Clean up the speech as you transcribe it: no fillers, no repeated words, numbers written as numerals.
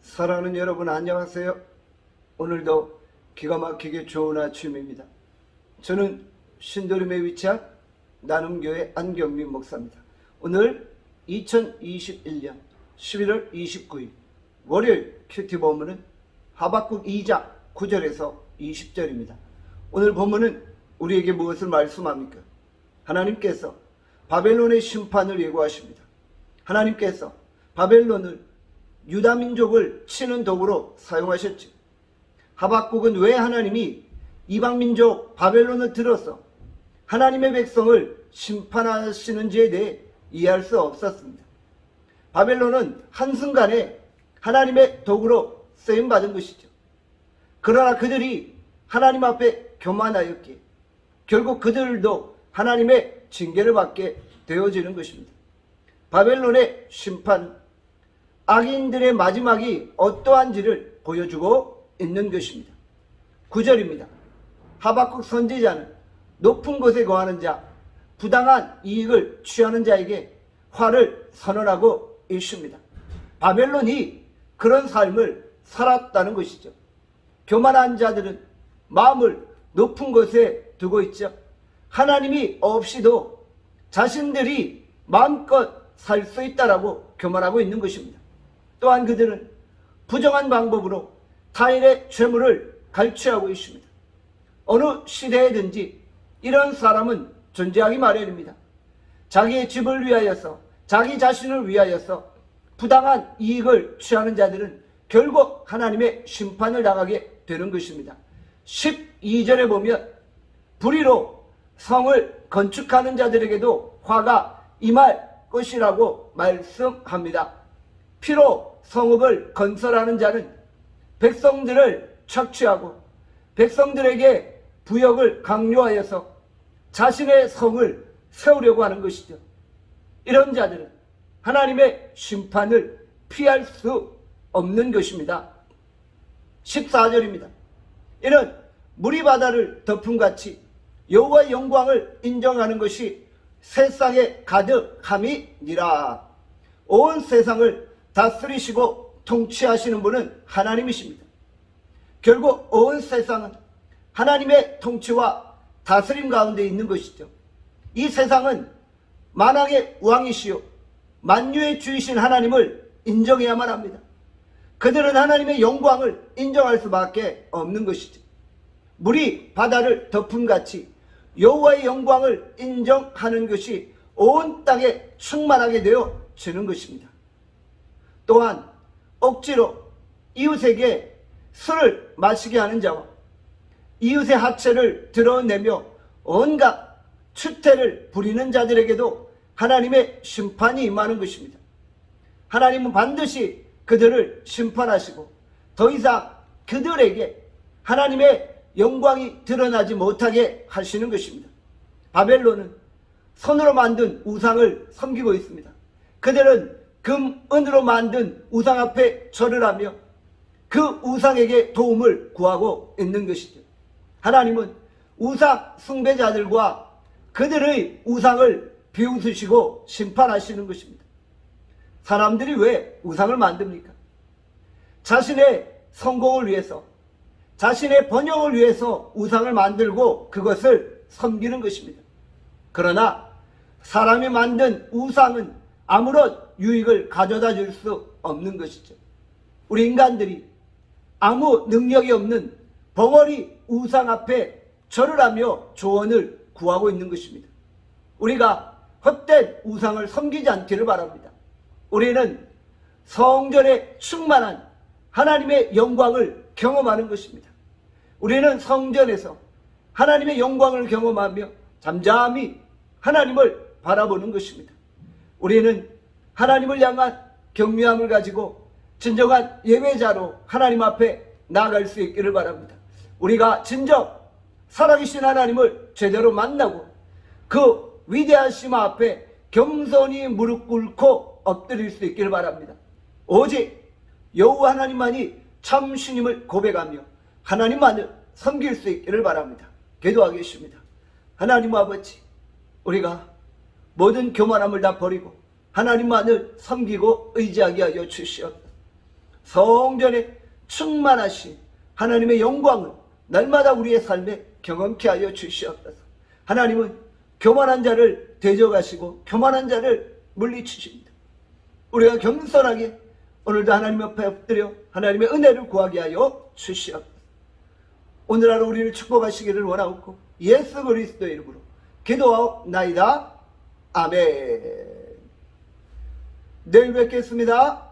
사랑하는 여러분 안녕하세요. 오늘도 기가 막히게 좋은 아침입니다. 저는 신도림에 위치한 나눔교회 안경민 목사입니다. 오늘 2021년 11월 29일 월요일 큐티 본문은 하박국 2장 9절에서 20절입니다. 오늘 본문은 우리에게 무엇을 말씀합니까? 하나님께서 바벨론의 심판을 예고하십니다. 하나님께서 바벨론을 유다민족을 치는 도구로 사용하셨죠. 하박국은 왜 하나님이 이방민족 바벨론을 들어서 하나님의 백성을 심판하시는지에 대해 이해할 수 없었습니다. 바벨론은 한순간에 하나님의 도구로 쓰임받은 것이죠. 그러나 그들이 하나님 앞에 교만하였기에 결국 그들도 하나님의 징계를 받게 되어지는 것입니다. 바벨론의 심판은 악인들의 마지막이 어떠한지를 보여주고 있는 것입니다. 9절입니다. 하박국 선지자는 높은 곳에 거하는 자, 부당한 이익을 취하는 자에게 화를 선언하고 있습니다. 바벨론이 그런 삶을 살았다는 것이죠. 교만한 자들은 마음을 높은 곳에 두고 있죠. 하나님이 없이도 자신들이 마음껏 살 수 있다라고 교만하고 있는 것입니다. 또한 그들은 부정한 방법으로 타인의 죄물을 갈취하고 있습니다. 어느 시대에든지 이런 사람은 존재하기 마련입니다. 자기의 집을 위하여서, 자기 자신을 위하여서 부당한 이익을 취하는 자들은 결국 하나님의 심판을 당하게 되는 것입니다. 12절에 보면 불의로 성을 건축하는 자들에게도 화가 임할 것이라고 말씀합니다. 피로 성읍을 건설하는 자는 백성들을 착취하고 백성들에게 부역을 강요하여서 자신의 성을 세우려고 하는 것이죠. 이런 자들은 하나님의 심판을 피할 수 없는 것입니다. 14절입니다. 이는 물이 바다를 덮음같이 여호와의 영광을 인정하는 것이 세상에 가득함이니라. 온 세상을 다스리시고 통치하시는 분은 하나님이십니다. 결국 온 세상은 하나님의 통치와 다스림 가운데 있는 것이죠. 이 세상은 만왕의 왕이시요 만유의 주이신 하나님을 인정해야만 합니다. 그들은 하나님의 영광을 인정할 수밖에 없는 것이죠. 물이 바다를 덮음같이 여호와의 영광을 인정하는 것이 온 땅에 충만하게 되어지는 것입니다. 또한 억지로 이웃에게 술을 마시게 하는 자와 이웃의 하체를 드러내며 온갖 추태를 부리는 자들에게도 하나님의 심판이 임하는 것입니다. 하나님은 반드시 그들을 심판하시고 더 이상 그들에게 하나님의 영광이 드러나지 못하게 하시는 것입니다. 바벨론은 손으로 만든 우상을 섬기고 있습니다. 그들은 금, 은으로 만든 우상 앞에 절을 하며 그 우상에게 도움을 구하고 있는 것이죠. 하나님은 우상 숭배자들과 그들의 우상을 비웃으시고 심판하시는 것입니다. 사람들이 왜 우상을 만듭니까? 자신의 성공을 위해서, 자신의 번영을 위해서 우상을 만들고 그것을 섬기는 것입니다. 그러나 사람이 만든 우상은 아무런 유익을 가져다 줄 수 없는 것이죠. 우리 인간들이 아무 능력이 없는 벙어리 우상 앞에 절을 하며 조언을 구하고 있는 것입니다. 우리가 헛된 우상을 섬기지 않기를 바랍니다. 우리는 성전에 충만한 하나님의 영광을 경험하는 것입니다. 우리는 성전에서 하나님의 영광을 경험하며 잠잠히 하나님을 바라보는 것입니다. 우리는 하나님을 향한 경외함을 가지고 진정한 예배자로 하나님 앞에 나아갈 수 있기를 바랍니다. 우리가 진정 살아계신 하나님을 제대로 만나고 그 위대하심 앞에 겸손히 무릎 꿇고 엎드릴 수 있기를 바랍니다. 오직 여호와 하나님만이 참 주님을 고백하며 하나님만을 섬길 수 있기를 바랍니다. 기도하겠습니다. 하나님 아버지, 우리가 모든 교만함을 다 버리고 하나님만을 섬기고 의지하게 하여 주시옵소서. 성전에 충만하신 하나님의 영광을 날마다 우리의 삶에 경험케 하여 주시옵소서. 하나님은 교만한 자를 대적하시고 교만한 자를 물리치십니다. 우리가 겸손하게 오늘도 하나님 앞에 엎드려 하나님의 은혜를 구하게 하여 주시옵소서. 오늘 하루 우리를 축복하시기를 원하옵고 예수 그리스도의 이름으로 기도하옵나이다. 아멘. 내일 뵙겠습니다.